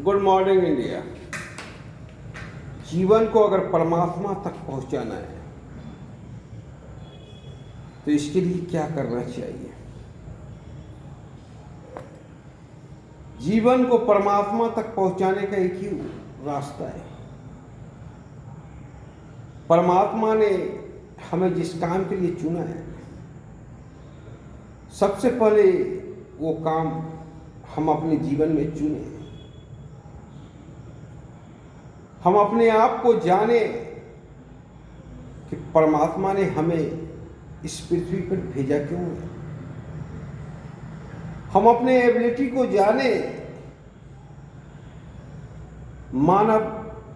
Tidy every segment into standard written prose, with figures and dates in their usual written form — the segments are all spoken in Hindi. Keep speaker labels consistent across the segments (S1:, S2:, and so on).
S1: Good morning India. जीवन को अगर परमात्मा तक पहुंचाना है तो इसके लिए क्या करना चाहिए? जीवन को परमात्मा तक पहुंचाने का एक ही रास्ता है। परमात्मा ने हमें जिस काम के लिए चुना है, सबसे पहले वो काम हम अपने जीवन में चुने। हम अपने आप को जाने कि परमात्मा ने हमें इस पृथ्वी पर भेजा क्यों है। हम अपने एबिलिटी को जाने। मानव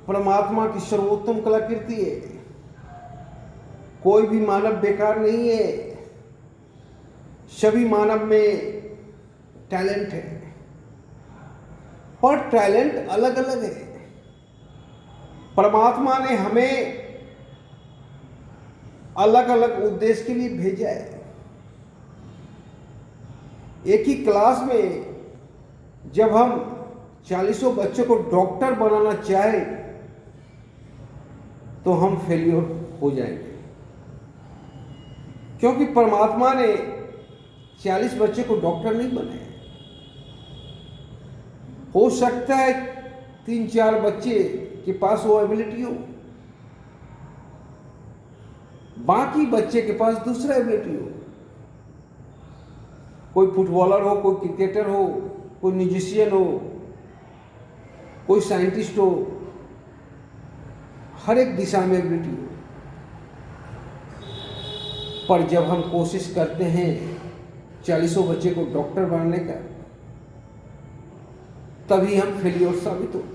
S1: परमात्मा की सर्वोत्तम कलाकृति है। कोई भी मानव बेकार नहीं है। सभी मानव में टैलेंट है, पर टैलेंट अलग अलग है। परमात्मा ने हमें अलग अलग उद्देश्य के लिए भेजा है। एक ही क्लास में जब हम 40 बच्चों को डॉक्टर बनाना चाहे तो हम फेलियर हो जाएंगे, क्योंकि परमात्मा ने 40 बच्चे को डॉक्टर नहीं बनाए। हो सकता है 3-4 बच्चे के पास वो एबिलिटी हो, बाकी बच्चे के पास दूसरा एबिलिटी हो। कोई फुटबॉलर हो, कोई क्रिकेटर हो, कोई म्यूजिशियन हो, कोई साइंटिस्ट हो, हर एक दिशा में एबिलिटी हो। पर जब हम कोशिश करते हैं 40 बच्चे को डॉक्टर बनाने का, तभी हम फेलियर साबित होते हैं।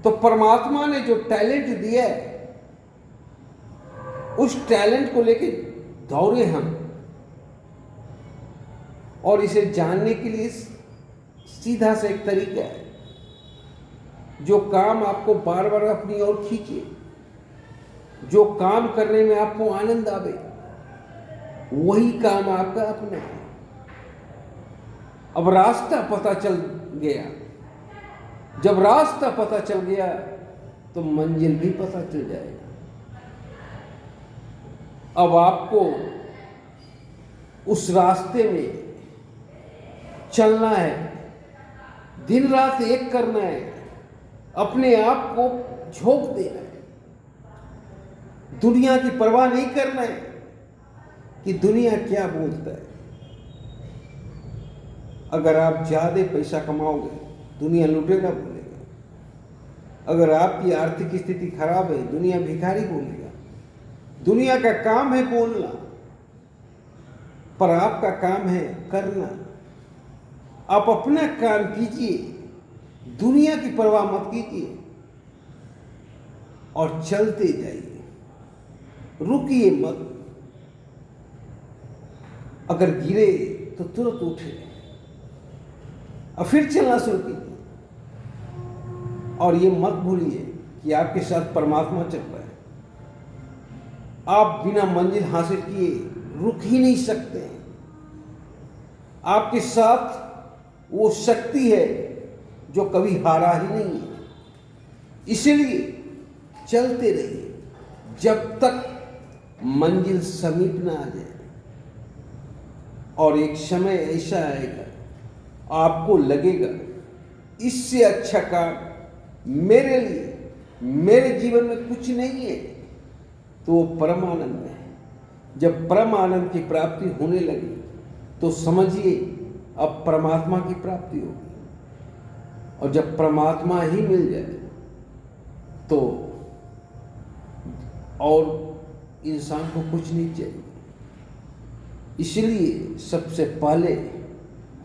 S1: तो परमात्मा ने जो टैलेंट दिया है, उस टैलेंट को लेके दौड़े हम, और इसे जानने के लिए सीधा सा एक तरीका है। जो काम आपको बार बार अपनी ओर खींचे, जो काम करने में आपको आनंद आवे, वही काम आपका अपना है। अब रास्ता पता चल गया। जब रास्ता पता चल गया तो मंजिल भी पता चल जाएगा। अब आपको उस रास्ते में चलना है, दिन रात एक करना है, अपने आप को झोंक देना है। दुनिया की परवाह नहीं करना है कि दुनिया क्या बोलता है। अगर आप ज्यादा पैसा कमाओगे, दुनिया लुटेरा बोलेगा। अगर आपकी आर्थिक स्थिति खराब है, दुनिया भिखारी बोलेगा। दुनिया का काम है बोलना, पर आपका काम है करना। आप अपना काम कीजिए, दुनिया की परवाह मत कीजिए और चलते जाइए, रुकिए मत। अगर गिरे तो तुरंत उठे और फिर चलना शुरू कीजिए। और ये मत भूलिए कि आपके साथ परमात्मा चल रहा है। आप बिना मंजिल हासिल किए रुक ही नहीं सकते। आपके साथ वो शक्ति है जो कभी हारा ही नहीं है। इसलिए चलते रहिए जब तक मंजिल समीप ना आ जाए। और एक समय ऐसा आएगा, आपको लगेगा इससे अच्छा काम मेरे लिए, मेरे जीवन में कुछ नहीं है। तो वो परम आनंद है। जब परम आनंद की प्राप्ति होने लगी तो समझिए अब परमात्मा की प्राप्ति होगी। और जब परमात्मा ही मिल जाए तो और इंसान को कुछ नहीं चाहिए। इसलिए सबसे पहले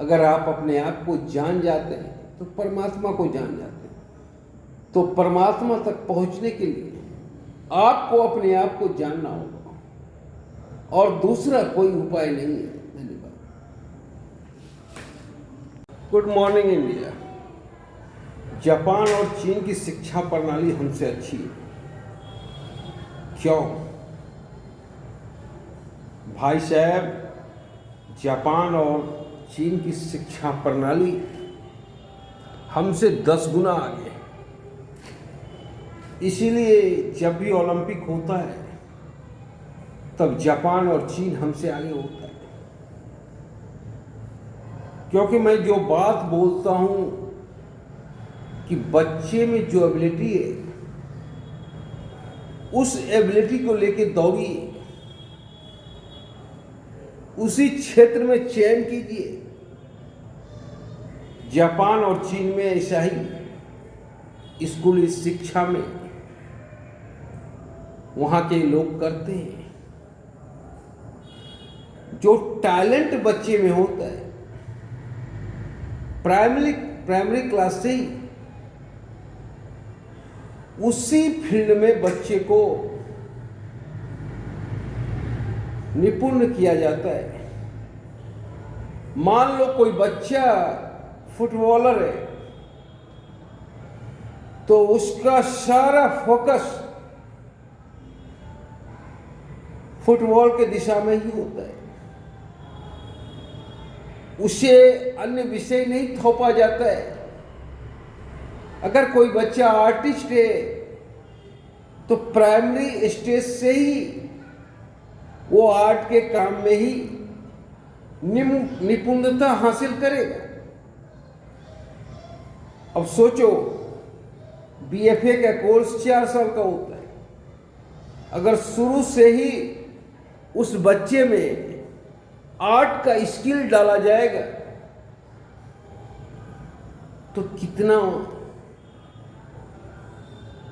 S1: अगर आप अपने आप को जान जाते हैं तो परमात्मा को जान जाते हैं। तो परमात्मा तक पहुंचने के लिए आपको अपने आप को जानना होगा, और दूसरा कोई उपाय नहीं है। धन्यवाद। Good morning India. जापान और चीन की शिक्षा प्रणाली हमसे अच्छी है। क्यों? भाई साहब, जापान और चीन की शिक्षा प्रणाली हमसे 10 गुना आगे। इसीलिए जब भी ओलंपिक होता है तब जापान और चीन हमसे आगे होता है। क्योंकि मैं जो बात बोलता हूं कि बच्चे में जो एबिलिटी है उस एबिलिटी को लेके दौड़िए, उसी क्षेत्र में चयन कीजिए। जापान और चीन में ऐसा ही स्कूली शिक्षा में वहां के लोग करते हैं। जो टैलेंट बच्चे में होता है प्राइमरी क्लास से ही उसी फील्ड में बच्चे को निपुण किया जाता है। मान लो कोई बच्चा फुटबॉलर है तो उसका सारा फोकस फुटबॉल के दिशा में ही होता है। उसे अन्य विषय नहीं थोपा जाता है। अगर कोई बच्चा आर्टिस्ट है तो प्राइमरी स्टेज से ही वो आर्ट के काम में ही निपुणता हासिल करेगा। अब सोचो, बीएफए का कोर्स 4 साल का होता है। अगर शुरू से ही उस बच्चे में आर्ट का स्किल डाला जाएगा तो कितना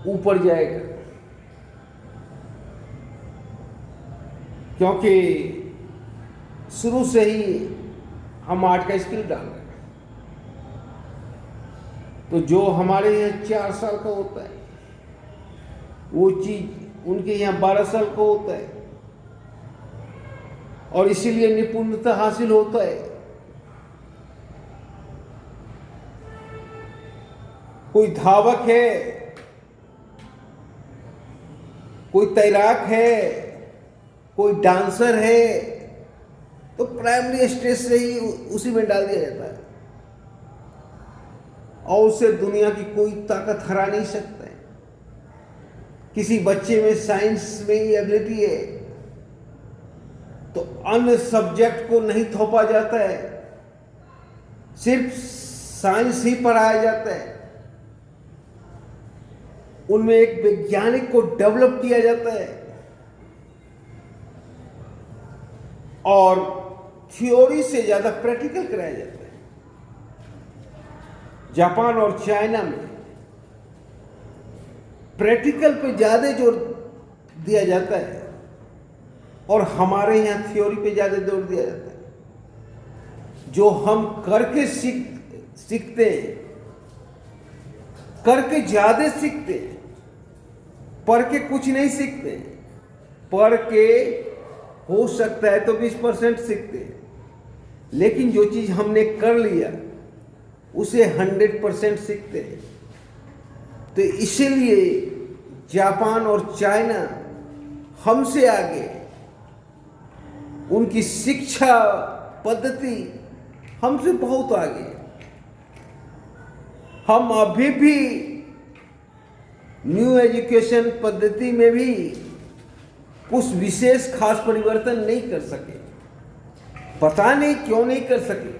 S1: ऊपर जाएगा। क्योंकि शुरू से ही हम आर्ट का स्किल डाल रहे हैं। तो जो हमारे यहाँ 4 साल का होता है वो चीज उनके यहाँ 12 साल का होता है और इसीलिए निपुणता हासिल होता है। कोई धावक है, कोई तैराक है, कोई डांसर है तो प्राइमरी स्टेज से ही उसी में डाल दिया जाता है और उसे दुनिया की कोई ताकत हरा नहीं सकता है। किसी बच्चे में साइंस में ही एबिलिटी है तो अन्य सब्जेक्ट को नहीं थोपा जाता है, सिर्फ साइंस ही पढ़ाया जाता है। उनमें एक वैज्ञानिक को डेवलप किया जाता है और थ्योरी से ज्यादा प्रैक्टिकल कराया जाता है। जापान और चाइना में प्रैक्टिकल पे ज्यादा जोर दिया जाता है और हमारे यहाँ थ्योरी पे ज्यादा जोर दिया जाता है। जो हम करके सीखते हैं, करके ज्यादा सीखते हैं, पढ़ के कुछ नहीं सीखते। पढ़ के हो सकता है तो 20% सीखते हैं, लेकिन जो चीज हमने कर लिया उसे 100% सीखते हैं। तो इसीलिए जापान और चाइना हमसे आगे, उनकी शिक्षा पद्धति हमसे बहुत आगे। हम अभी भी न्यू एजुकेशन पद्धति में भी कुछ विशेष खास परिवर्तन नहीं कर सके। पता नहीं क्यों नहीं कर सके,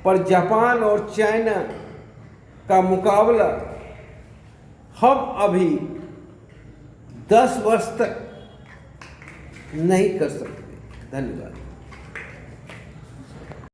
S1: पर जापान और चाइना का मुकाबला हम अभी 10 वर्ष तक नहीं कर सकते। धन्यवाद।